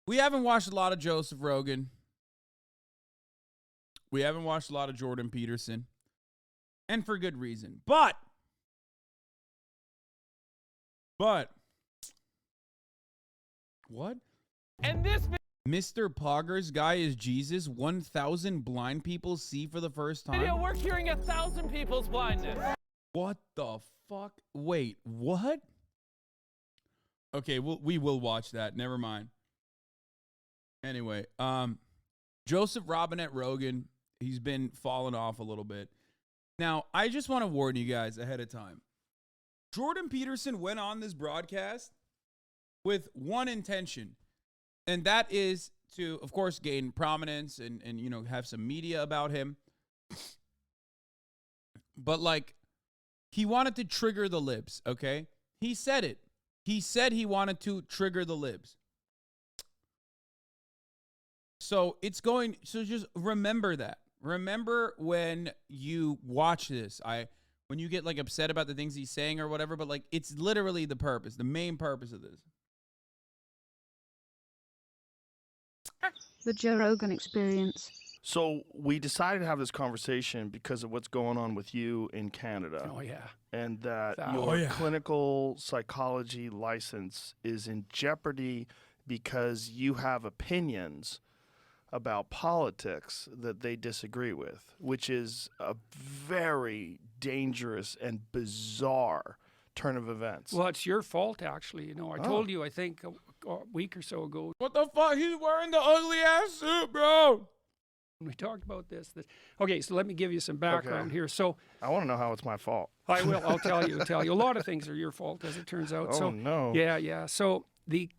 We haven't watched a lot of Joseph Rogan. We haven't watched a lot of Jordan Peterson. And for good reason. But what? And this Mr. Poggers guy is Jesus. 1,000 blind people see for the first time. video, we're curing 1,000 people's blindness. What the fuck? Wait, what? Okay, we will watch that. Never mind. Anyway, Joseph Robinette Rogan, he's been falling off a little bit. Now, I just want to warn you guys ahead of time. Jordan Peterson went on this broadcast with one intention, and that is to, of course, gain prominence and you know, have some media about him. But, like, he wanted to trigger the libs, okay? He said it. He said he wanted to trigger the libs. So just remember that. Remember when you watch this, when you get like upset about the things he's saying or whatever, but like it's literally the main purpose of this. The Joe Rogan Experience. So we decided to have this conversation because of what's going on with you in Canada. Oh, yeah. And that your clinical psychology license is in jeopardy because you have opinions about politics that they disagree with, which is a very dangerous and bizarre turn of events. Well, it's your fault, actually. You know, I told you, I think, a week or so ago. What the fuck? He's wearing the ugly ass suit, bro. We talked about this. Okay, so let me give you some background here. So I want to know how it's my fault. I will. I'll tell you. A lot of things are your fault, as it turns out. Oh, no. Yeah. So the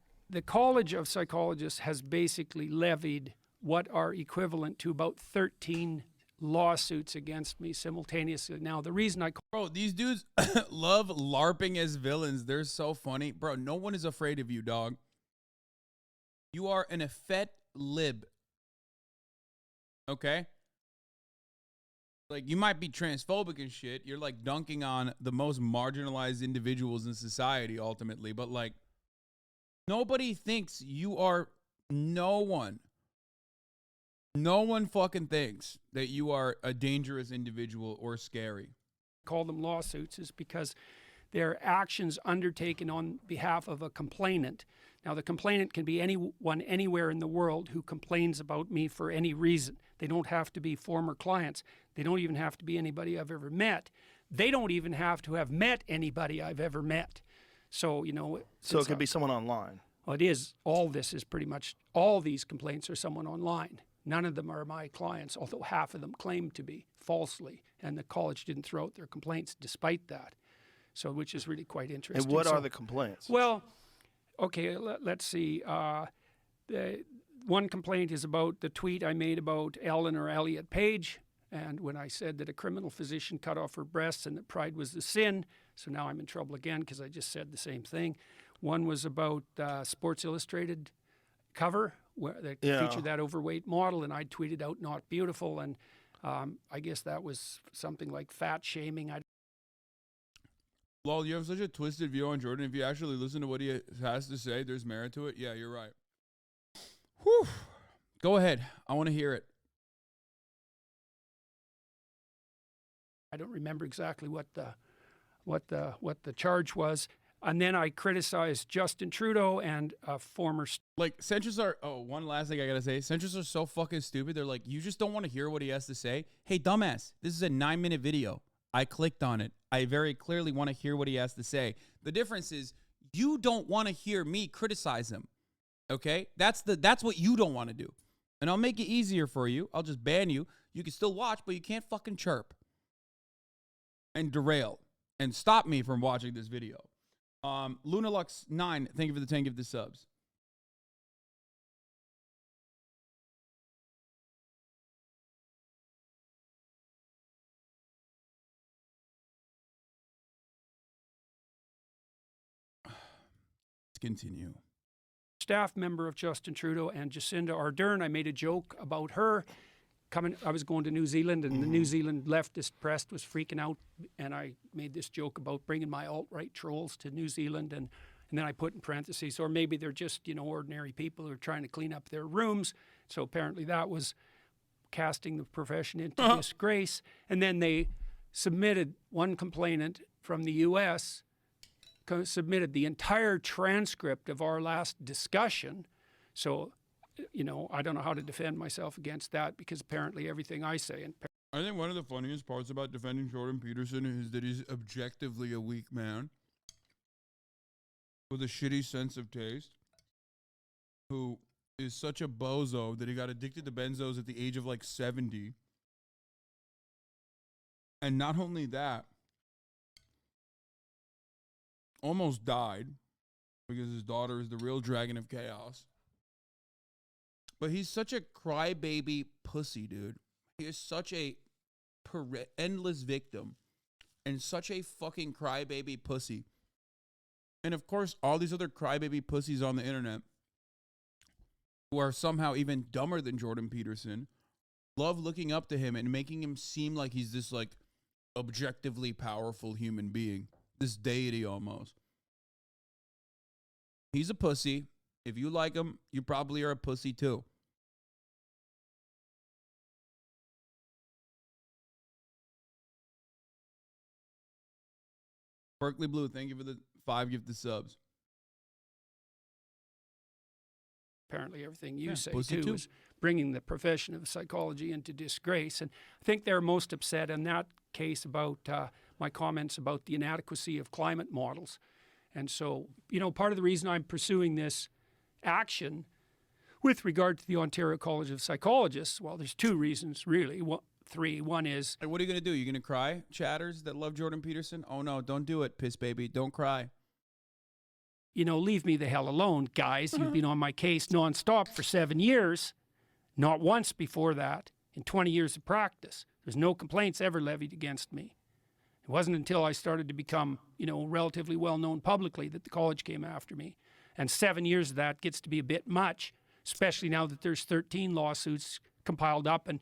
College of Psychologists has basically levied what are equivalent to about 13 lawsuits against me simultaneously. Now, the reason Bro, these dudes love LARPing as villains. They're so funny. Bro, no one is afraid of you, dog. You are an effete lib. Okay? Like, you might be transphobic and shit. You're, like, dunking on the most marginalized individuals in society, ultimately. But, like, nobody thinks you are no one. No one fucking thinks that you are a dangerous individual or scary. call them lawsuits is because they're actions undertaken on behalf of a complainant. Now, the complainant can be anyone anywhere in the world who complains about me for any reason. They don't have to be former clients. They don't even have to be anybody I've ever met. They don't even have to have met anybody I've ever met. So, you know. So it could be someone online. Well, it is. All this is pretty much, all these complaints are someone online. None of them are my clients, although half of them claim to be falsely. And the college didn't throw out their complaints despite that. So, which is really quite interesting. And what are the complaints? Well, okay, let's see. The one complaint is about the tweet I made about Ellen or Elliot Page. And when I said that a criminal physician cut off her breasts and that pride was the sin. So now I'm in trouble again because I just said the same thing. One was about Sports Illustrated cover that featured that overweight model, and I tweeted out "not beautiful," and I guess that was something like fat shaming. Lol, you have such a twisted view on Jordan. If you actually listen to what he has to say, there's merit to it. Yeah, you're right. Whew. Go ahead. I want to hear it. I don't remember exactly what the charge was. And then I criticized Justin Trudeau and a former... Like, centrists are... Oh, one last thing I gotta say. Centrists are so fucking stupid. They're like, you just don't want to hear what he has to say? Hey, dumbass, this is a 9-minute video. I clicked on it. I very clearly want to hear what he has to say. The difference is you don't want to hear me criticize him. Okay? That's what you don't want to do. And I'll make it easier for you. I'll just ban you. You can still watch, but you can't fucking chirp. And derail. And stop me from watching this video. Lunalux9, thank you for the 10 gifted subs. Let's continue. Staff member of Justin Trudeau and Jacinda Ardern. I made a joke about her. I was going to New Zealand, and the New Zealand leftist press was freaking out, and I made this joke about bringing my alt-right trolls to New Zealand, and And then I put in parentheses, or maybe they're just, ordinary people who are trying to clean up their rooms. So apparently that was casting the profession into disgrace. And then they submitted, one complainant from the U.S. submitted the entire transcript of our last discussion. So, I don't know how to defend myself against that, because apparently everything I say and I think one of the funniest parts about defending Jordan Peterson is that he's objectively a weak man with a shitty sense of taste who is such a bozo that he got addicted to benzos at the age of like 70. And not only that, almost died because his daughter is the real dragon of chaos. But he's such a crybaby pussy, dude. He is such a endless victim and such a fucking crybaby pussy. And of course, all these other crybaby pussies on the internet who are somehow even dumber than Jordan Peterson love looking up to him and making him seem like he's this like objectively powerful human being, this deity almost. He's a pussy. If you like him, you probably are a pussy too. Berkeley Blue, thank you for the 5 gifted subs. Apparently everything you say too is bringing the profession of psychology into disgrace. And I think they're most upset in that case about my comments about the inadequacy of climate models. And so, part of the reason I'm pursuing this action with regard to the Ontario College of Psychologists, well, there's 2 reasons really. 3. One is... Hey, what are you going to do? You going to cry, chatters that love Jordan Peterson? Oh, no, don't do it, piss baby. Don't cry. Leave me the hell alone, guys. You've been on my case nonstop for 7 years. Not once before that in 20 years of practice. There's no complaints ever levied against me. It wasn't until I started to become, relatively well-known publicly that the college came after me. And 7 years of that gets to be a bit much, especially now that there's 13 lawsuits compiled up, and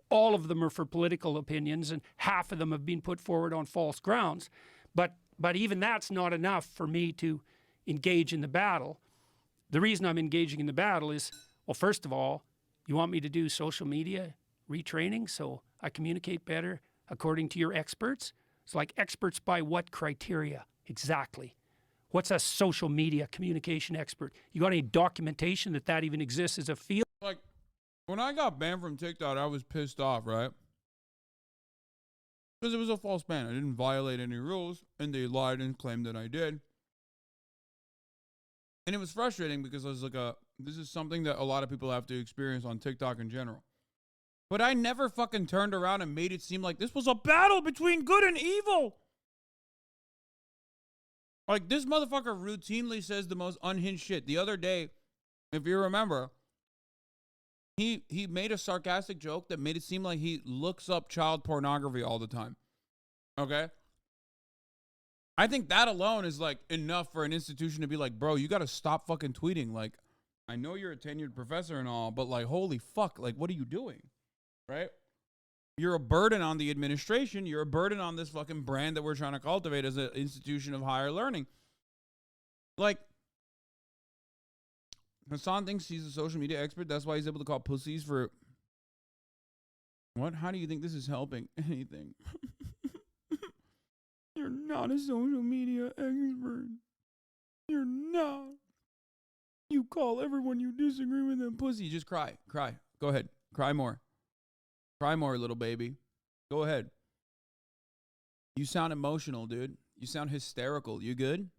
all of them are for political opinions, and half of them have been put forward on false grounds. But even that's not enough for me to engage in the battle. The reason I'm engaging in the battle is, well, first of all, you want me to do social media retraining so I communicate better according to your experts? It's like, experts by what criteria exactly? What's a social media communication expert? You got any documentation that even exists as a field? Like, when I got banned from TikTok, I was pissed off, right? Because it was a false ban. I didn't violate any rules, and they lied and claimed that I did. And it was frustrating because I was like, this is something that a lot of people have to experience on TikTok in general. But I never fucking turned around and made it seem like this was a battle between good and evil. Like, this motherfucker routinely says the most unhinged shit. The other day, if you remember, he made a sarcastic joke that made it seem like he looks up child pornography all the time. Okay? I think that alone is like enough for an institution to be like, bro, you got to stop fucking tweeting. Like, I know you're a tenured professor and all, but like, holy fuck, like, what are you doing? Right? You're a burden on the administration. You're a burden on this fucking brand that we're trying to cultivate as an institution of higher learning. Like, Hasan thinks he's a social media expert. That's why he's able to call pussies for... What? How do you think this is helping anything? You're not a social media expert. You're not. You call everyone you disagree with them pussy. Just cry. Cry. Go ahead. Cry more. Cry more, little baby. Go ahead. You sound emotional, dude. You sound hysterical. You good?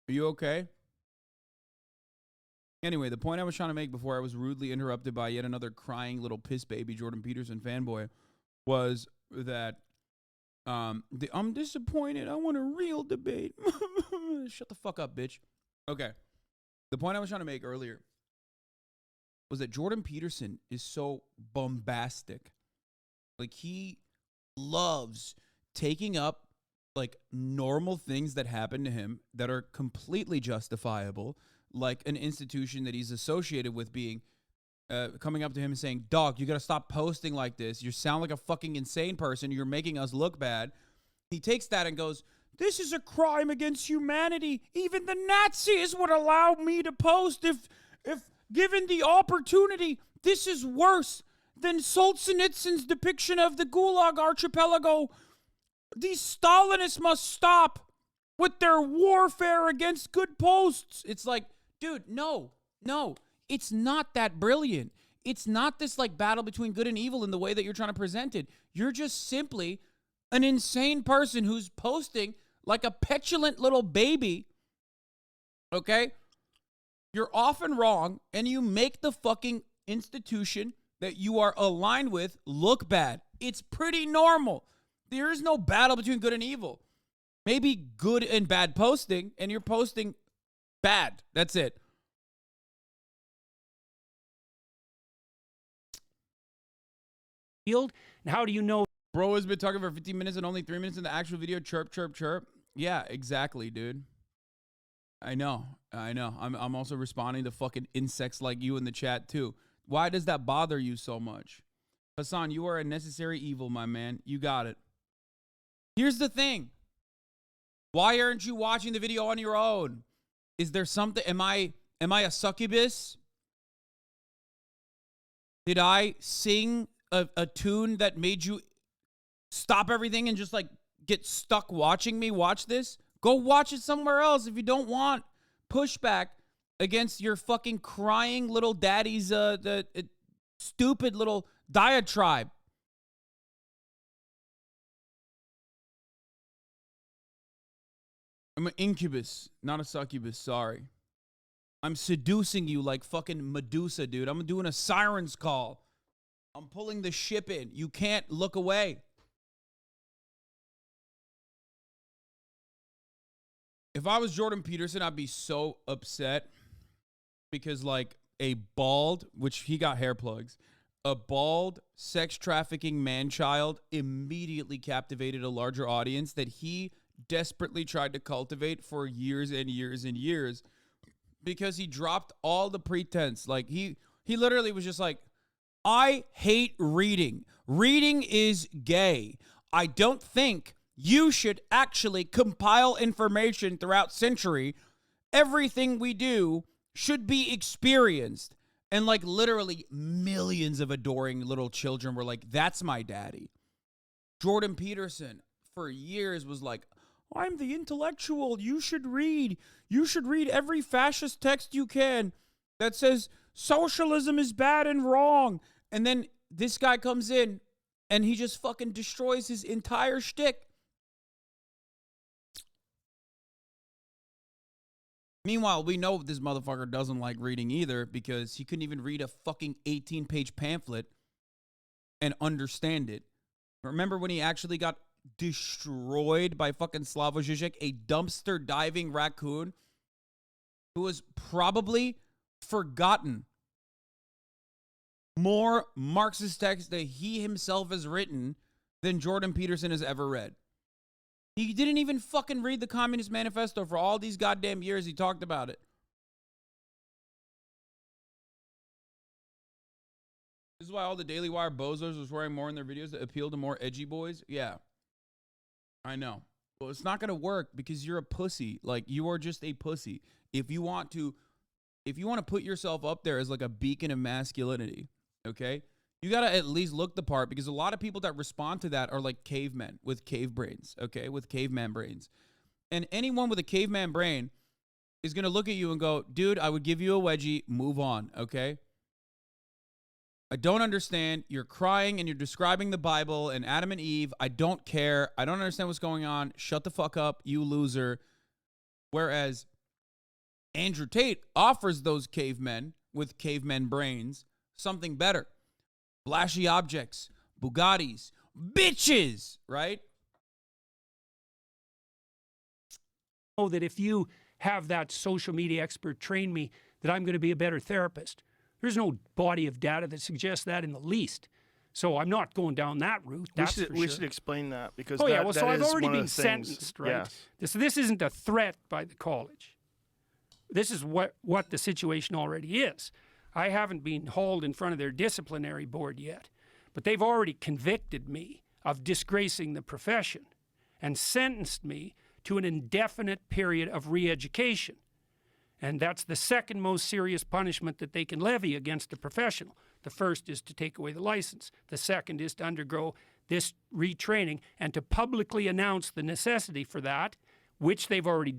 Are you okay? Anyway, the point I was trying to make before I was rudely interrupted by yet another crying little piss baby Jordan Peterson fanboy was that I'm disappointed. I want a real debate. Shut the fuck up, bitch. Okay. The point I was trying to make earlier was that Jordan Peterson is so bombastic. Like, he loves taking up like normal things that happen to him that are completely justifiable, like an institution that he's associated with being coming up to him and saying, dog, you got to stop posting like this. You sound like a fucking insane person. You're making us look bad. He takes that and goes this is a crime against humanity. Even the Nazis would allow me to post if given the opportunity. This is worse than Solzhenitsyn's depiction of the Gulag Archipelago. These Stalinists must stop with their warfare against good posts. It's like, dude, no, it's not that brilliant. It's not this like battle between good and evil in the way that you're trying to present it. You're just simply an insane person who's posting like a petulant little baby. Okay? You're often wrong, and you make the fucking institution that you are aligned with look bad. It's pretty normal. There is no battle between good and evil. Maybe good and bad posting, and you're posting bad. That's it. And how do you know? Bro has been talking for 15 minutes and only 3 minutes in the actual video. Chirp, chirp, chirp. Yeah, exactly, dude. I know. I'm also responding to fucking insects like you in the chat, too. Why does that bother you so much? Hasan, you are a necessary evil, my man. You got it. Here's the thing. Why aren't you watching the video on your own? Is there something? Am I a succubus? Did I sing a tune that made you stop everything and just like get stuck watching me watch this? Go watch it somewhere else if you don't want pushback against your fucking crying little daddy's stupid little diatribe. I'm an incubus, not a succubus, sorry. I'm seducing you like fucking Medusa, dude. I'm doing a siren's call. I'm pulling the ship in. You can't look away. If I was Jordan Peterson, I'd be so upset because like a bald, which he got hair plugs, a bald sex trafficking man-child immediately captivated a larger audience that he desperately tried to cultivate for years and years and years because he dropped all the pretense. Like he literally was just like, I hate reading. Reading is gay. I don't think you should actually compile information throughout century. Everything we do should be experienced. And like literally millions of adoring little children were like, that's my daddy. Jordan Peterson for years was like, I'm the intellectual. You should read. You should read every fascist text you can that says socialism is bad and wrong. And then this guy comes in and he just fucking destroys his entire shtick. Meanwhile, we know this motherfucker doesn't like reading either because he couldn't even read a fucking 18-page pamphlet and understand it. Remember when he actually got destroyed by fucking Slavoj Žižek, a dumpster diving raccoon who was probably forgotten more Marxist text that he himself has written than Jordan Peterson has ever read. He didn't even fucking read the Communist Manifesto for all these goddamn years he talked about it. This is why all the Daily Wire bozos was wearing more in their videos to appeal to more edgy boys. Yeah. I know. Well, it's not going to work because you're a pussy. Like, you are just a pussy. If you want to put yourself up there as like a beacon of masculinity, okay, you got to at least look the part because a lot of people that respond to that are like cavemen with cave brains, okay, with caveman brains. And anyone with a caveman brain is going to look at you and go, dude, I would give you a wedgie, move on, okay? I don't understand. You're crying and you're describing the Bible and Adam and Eve. I don't care. I don't understand what's going on. Shut the fuck up, you loser. Whereas Andrew Tate offers those cavemen with cavemen brains something better. Flashy objects, Bugattis, bitches, right? Know that if you have that social media expert train me, that I'm going to be a better therapist. There's no body of data that suggests that in the least. So I'm not going down that route. We should explain that because so that I've is already one of been the things. sentenced, right? Yes. So this isn't a threat by the college. This is what the situation already is. I haven't been hauled in front of their disciplinary board yet, but they've already convicted me of disgracing the profession and sentenced me to an indefinite period of re-education. And that's the second most serious punishment that they can levy against a professional. The first is to take away the license. The second is to undergo this retraining and to publicly announce the necessity for that, which they've already done.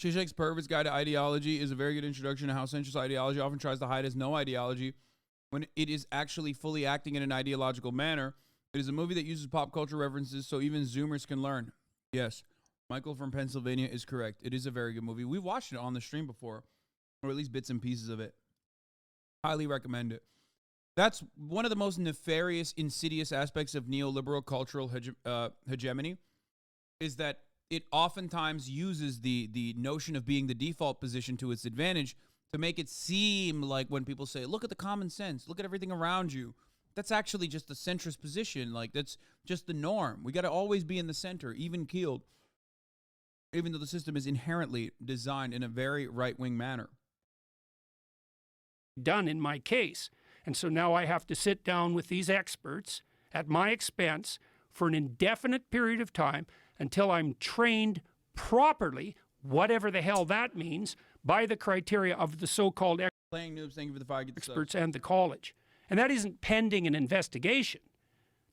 Zizek's Purvis Guide to Ideology is a very good introduction to how centrist ideology often tries to hide as no ideology when it is actually fully acting in an ideological manner. It is a movie that uses pop culture references so even Zoomers can learn. Yes, Michael from Pennsylvania is correct. It is a very good movie. We watched it on the stream before, or at least bits and pieces of it. Highly recommend it. That's one of the most nefarious, insidious aspects of neoliberal cultural hegemony, is that it oftentimes uses the notion of being the default position to its advantage to make it seem like when people say, look at the common sense, look at everything around you, that's actually just the centrist position. Like, that's just the norm. We got to always be in the center, even keeled, even though the system is inherently designed in a very right-wing manner. Done in my case. And so now I have to sit down with these experts at my expense for an indefinite period of time until I'm trained properly, whatever the hell that means, by the criteria of the so-called Playing Noobs, thank you for the 5. experts and the college. And that isn't pending an investigation.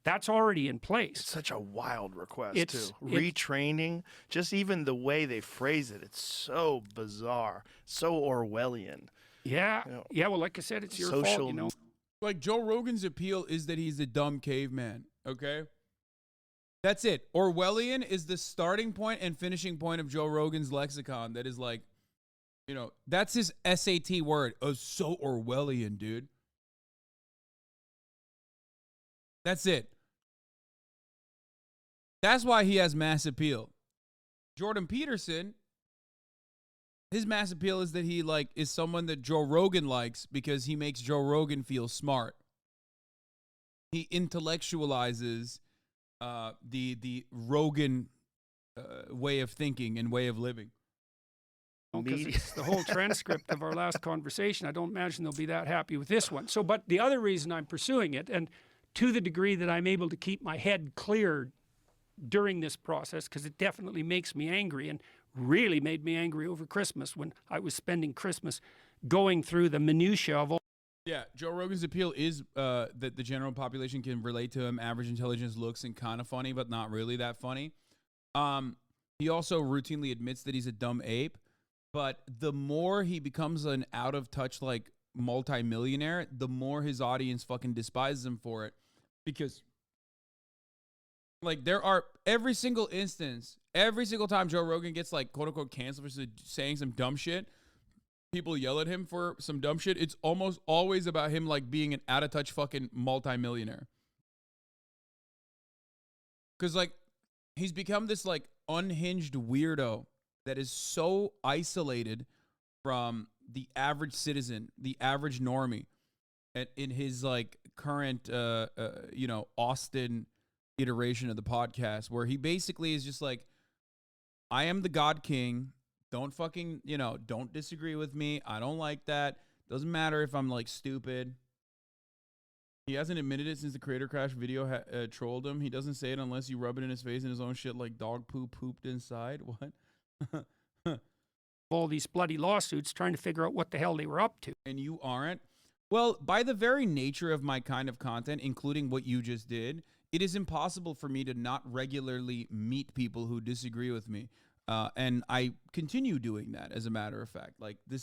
That's already in place. It's such a wild request, It's- too. Retraining, just even the way they phrase it, it's so bizarre, so Orwellian. Yeah. You know, Yeah, well, like I said, it's your fault, social you know. Like, Joe Rogan's appeal is that he's a dumb caveman, okay? That's it. Orwellian is the starting point and finishing point of Joe Rogan's lexicon. That is like, you know, that's his SAT word. Oh, so Orwellian, dude. That's it. That's why he has mass appeal. Jordan Peterson, his mass appeal is that he is someone that Joe Rogan likes because he makes Joe Rogan feel smart. He intellectualizes the Rogan way of thinking and way of living. Because it's the whole transcript of our last conversation. I don't imagine they'll be that happy with this one. So, but the other reason I'm pursuing it, and to the degree that I'm able to keep my head clear during this process, because it definitely makes me angry and really made me angry over Christmas when I was spending Christmas going through the minutiae of all. Yeah, Joe Rogan's appeal is that the general population can relate to him. Average intelligence looks and kind of funny, but not really that funny. He also routinely admits that he's a dumb ape, but the more he becomes an out-of-touch, multi-millionaire, the more his audience fucking despises him for it. Because, there are every single instance, every single time Joe Rogan gets, quote-unquote canceled for saying some dumb shit, people yell at him for some dumb shit. It's almost always about him, being an out-of-touch fucking multi-millionaire. Because, he's become this, unhinged weirdo that is so isolated from the average citizen, the average normie, in his current Austin iteration of the podcast, where he basically is just I am the God King. Don't fucking, don't disagree with me. I don't like that. Doesn't matter if I'm stupid. He hasn't admitted it since the Creator Crash video trolled him. He doesn't say it unless you rub it in his face and his own shit like dog poo pooped inside. What? All these bloody lawsuits trying to figure out what the hell they were up to. And you aren't? Well, by the very nature of my kind of content, including what you just did, it is impossible for me to not regularly meet people who disagree with me. And I continue doing that, as a matter of fact.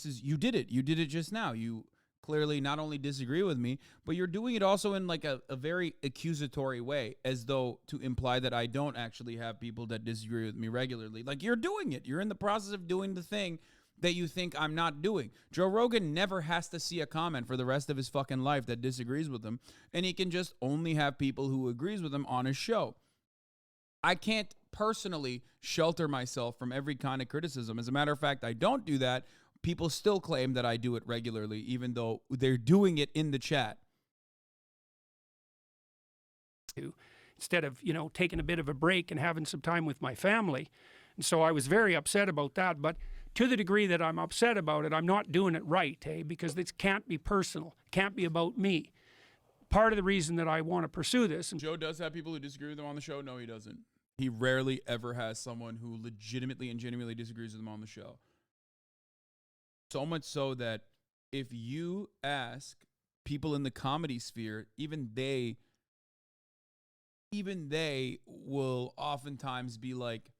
You did it. You did it just now. You clearly not only disagree with me, but you're doing it also in a very accusatory way, as though to imply that I don't actually have people that disagree with me regularly. You're doing it. You're in the process of doing the thing that you think I'm not doing. Joe Rogan never has to see a comment for the rest of his fucking life that disagrees with him, and he can just only have people who agrees with him on his show. I can't personally shelter myself from every kind of criticism. As a matter of fact, I don't do that. People still claim that I do it regularly, even though they're doing it in the chat. Instead of, taking a bit of a break and having some time with my family. And so I was very upset about that. But to the degree that I'm upset about it, I'm not doing it right, because this can't be personal. It can't be about me. Part of the reason that I want to pursue this. And Joe does have people who disagree with him on the show. No, he doesn't. He rarely ever has someone who legitimately and genuinely disagrees with him on the show. So much so that if you ask people in the comedy sphere, even they will oftentimes be like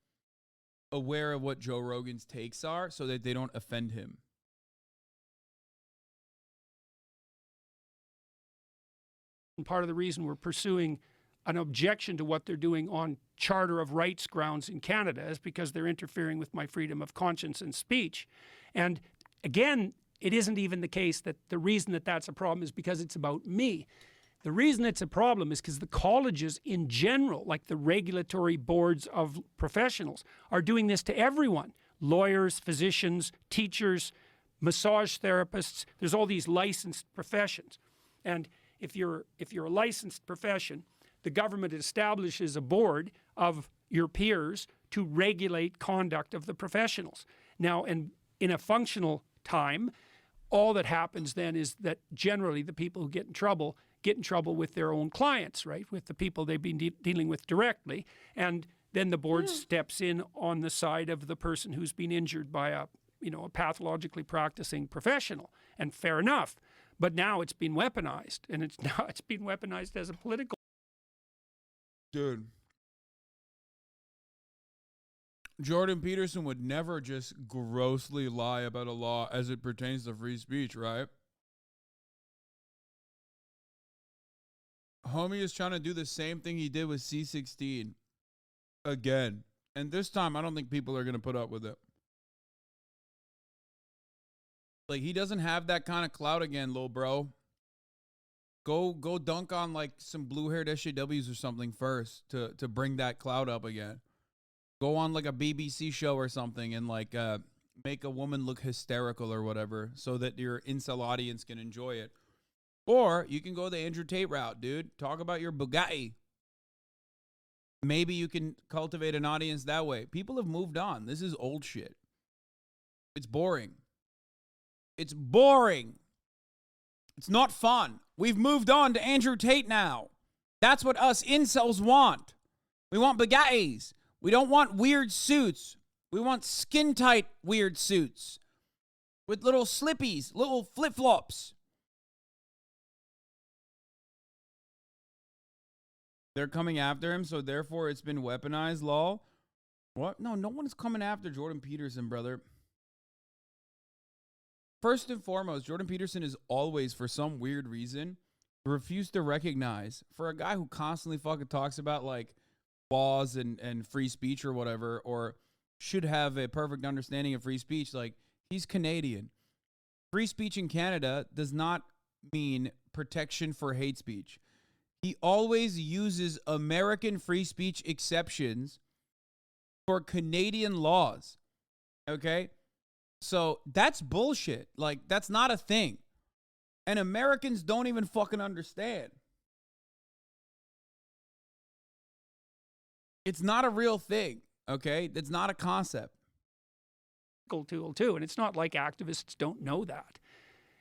aware of what Joe Rogan's takes are so that they don't offend him. And part of the reason we're pursuing an objection to what they're doing on Charter of Rights grounds in Canada is because they're interfering with my freedom of conscience and speech. And again, it isn't even the case that the reason that that's a problem is because it's about me. The reason it's a problem is because the colleges in general, like the regulatory boards of professionals, are doing this to everyone. Lawyers, physicians, teachers, massage therapists. There's all these licensed professions. And if you're a licensed profession, the government establishes a board of your peers to regulate conduct of the professionals. Now, and in a functional time, all that happens then is that generally the people who get in trouble with their own clients, right? With the people they've been dealing with directly. And then the board steps in on the side of the person who's been injured by a pathologically practicing professional. And fair enough. But now it's been weaponized, and it's been weaponized as a political. Dude. Jordan Peterson would never just grossly lie about a law as it pertains to free speech, right? Homie is trying to do the same thing he did with C-16 again. And this time, I don't think people are going to put up with it. Like, he doesn't have that kind of clout again, little bro. Go dunk on, like, some blue-haired SJWs or something first to bring that clout up again. Go on, like, a BBC show or something and, like, make a woman look hysterical or whatever so that your incel audience can enjoy it. Or you can go the Andrew Tate route, dude. Talk about your Bugatti. Maybe you can cultivate an audience that way. People have moved on. This is old shit. It's boring. It's boring. It's not fun. We've moved on to Andrew Tate now. That's what us incels want. We want Bugattis. We don't want weird suits. We want skin-tight weird suits with little slippies, little flip-flops. They're coming after him, so therefore it's been weaponized, lol. What? No one is coming after Jordan Peterson, brother. First and foremost, Jordan Peterson is always, for some weird reason, refused to recognize, for a guy who constantly fucking talks about, like, laws and free speech or whatever, or should have a perfect understanding of free speech, like, he's Canadian. Free speech in Canada does not mean protection for hate speech. He always uses American free speech exceptions for Canadian laws. Okay? So that's bullshit. Like, that's not a thing. And Americans don't even fucking understand. It's not a real thing. Okay? It's not a concept. Tool too, and it's not like activists don't know that.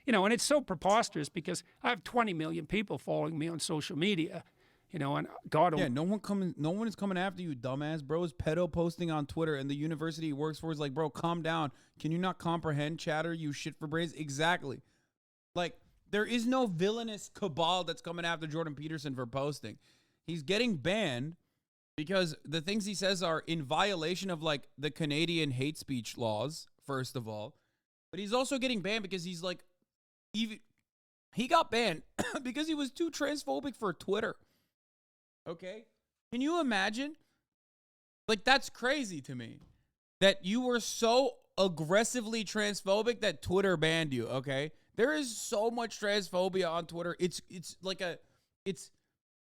And it's so preposterous because I have 20 million people following me on social media, and God. Yeah, no one is coming after you, dumbass, bro. Is pedo posting on Twitter, and the university he works for is like, bro, calm down. Can you not comprehend chatter, you shit for brains? Exactly. Like, there is no villainous cabal that's coming after Jordan Peterson for posting. He's getting banned because the things he says are in violation of, like, the Canadian hate speech laws, first of all. But he's also getting banned because he's like, he got banned because he was too transphobic for Twitter. Okay? Can you imagine? Like, that's crazy to me. That you were so aggressively transphobic that Twitter banned you, okay? There is so much transphobia on Twitter. It's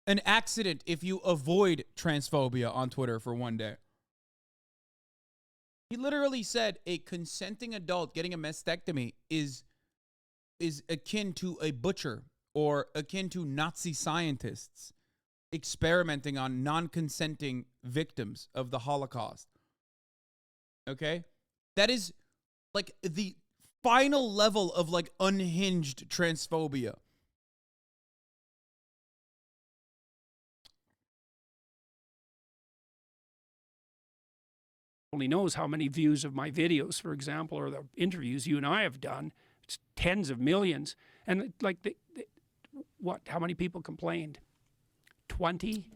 an accident if you avoid transphobia on Twitter for one day. He literally said a consenting adult getting a mastectomy is akin to a butcher or akin to Nazi scientists experimenting on non-consenting victims of the Holocaust. Okay? That is like the final level of, like, unhinged transphobia. only knows how many views of my videos, for example, or the interviews you and I have done. It's tens of millions. And like, what? How many people complained? 20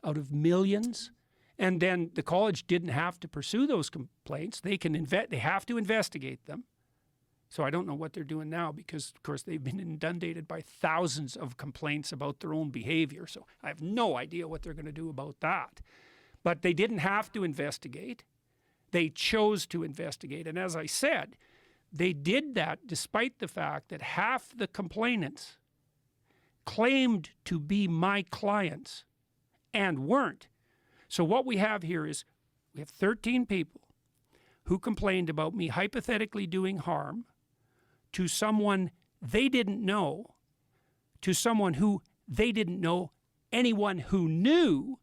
out of millions? And then the college didn't have to pursue those complaints. They have to investigate them. So I don't know what they're doing now because, of course, they've been inundated by thousands of complaints about their own behavior. So I have no idea what they're going to do about that. But they didn't have to investigate. They chose to investigate. And as I said, they did that despite the fact that half the complainants claimed to be my clients and weren't. So what we have here is we have 13 people who complained about me hypothetically doing harm to someone they didn't know, to someone who they didn't know, anyone who knew.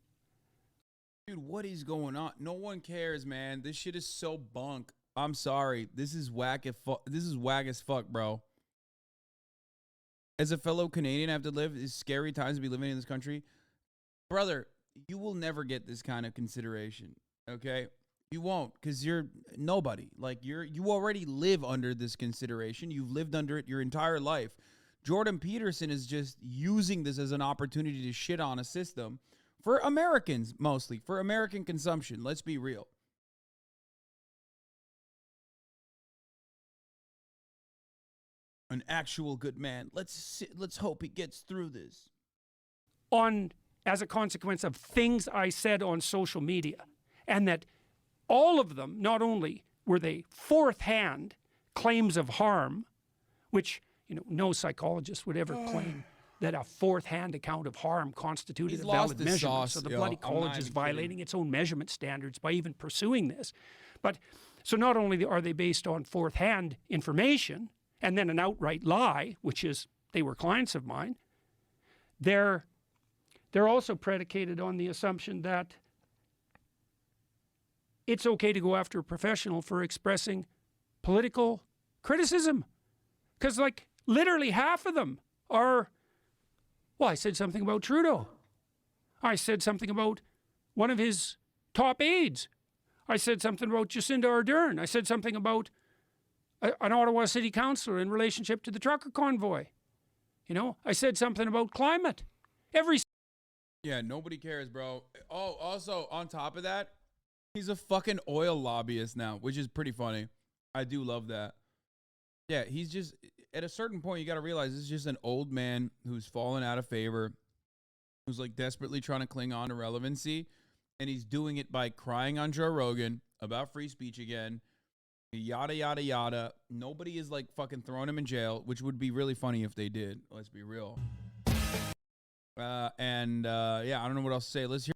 Dude, what is going on? No one cares, man. This shit is so bunk. I'm sorry. This is whack as fuck, bro. As a fellow Canadian, I have to live these scary times to be living in this country. Brother, you will never get this kind of consideration, okay? You won't, because you're nobody. Like, you already live under this consideration. You've lived under it your entire life. Jordan Peterson is just using this as an opportunity to shit on a system for Americans, mostly, for American consumption. Let's be real. An actual good man. Let's hope he gets through this. As a consequence of things I said on social media, and that all of them, not only were they fourth-hand claims of harm, which, you know, no psychologist would ever claim that a fourth-hand account of harm constituted a valid measurement. Sauce, so the bloody college is violating its own measurement standards by even pursuing this. But so not only are they based on fourth-hand information and then an outright lie, which is they were clients of mine, they're also predicated on the assumption that it's okay to go after a professional for expressing political criticism. Because, like, literally half of them are, well, I said something about Trudeau. I said something about one of his top aides. I said something about Jacinda Ardern. I said something about an Ottawa city councillor in relationship to the trucker convoy. You know, I said something about climate. Yeah, nobody cares, bro. Oh, also, on top of that, he's a fucking oil lobbyist now, which is pretty funny. I do love that. Yeah, he's just, at a certain point, you got to realize this is just an old man who's fallen out of favor, who's like desperately trying to cling on to relevancy, and he's doing it by crying on Joe Rogan about free speech again, yada, yada, yada. Nobody is like fucking throwing him in jail, which would be really funny if they did. Let's be real. Yeah, I don't know what else to say. Let's hear